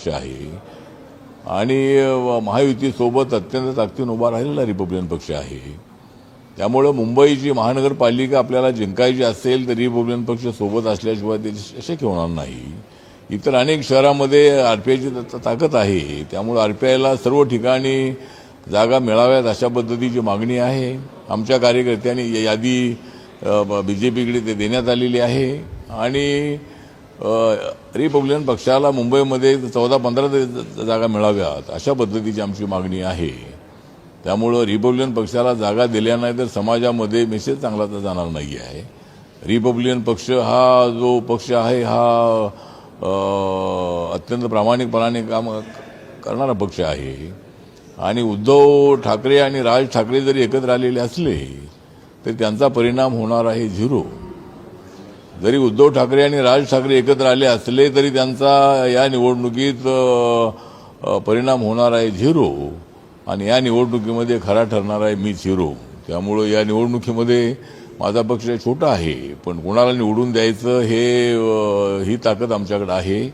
पक्ष आहे आणि महायुतीसोबत अत्यंत ताकदीने उभा राहिलेला रिपब्लिकन पक्ष आहे. त्यामुळे मुंबईची महानगरपालिका आपल्याला जिंकायची असेल तर रिपब्लिकन पक्ष सोबत असल्याशिवाय ते शक्य होणार नाही. इतर अनेक शहरामध्ये आरपीआयची ताकद आहे. त्यामुळे आरपीआयला सर्व ठिकाणी जागा मिळाव्यात अशा पद्धतीची मागणी आहे. आमच्या कार्यकर्त्यांनी यादी बीजेपीकडे ते देण्यात आलेली आहे आणि रिपब्लिकन पक्षाला मुंबईमध्ये 14-15 जागा मिळाव्यात अशा पद्धतीची आमची मागणी आहे. त्यामुळं रिपब्लिकन पक्षाला जागा दिल्या नाही तर समाजामध्ये मेसेज चांगला तर जाणार नाही आहे. रिपब्लिकन पक्ष हा जो पक्ष आहे हा अत्यंत प्रामाणिकपणाने काम करणारा पक्ष आहे आणि उद्धव ठाकरे आणि राज ठाकरे जरी एकत्र आलेले असले तर त्यांचा परिणाम होणार आहे झिरो. जरी उद्धव ठाकरे आणि राज ठाकरे एकत्र आले असले तरी त्यांचा या निवडणुकीत परिणाम होणार आहे झिरो आणि या निवडणुकीमध्ये खरा ठरणार आहे मी झिरो. त्यामुळे या निवडणुकीमध्ये माझा पक्ष छोटा आहे पण कोणाला निवडून द्यायचं ही ताकद आमच्याकडे आहे.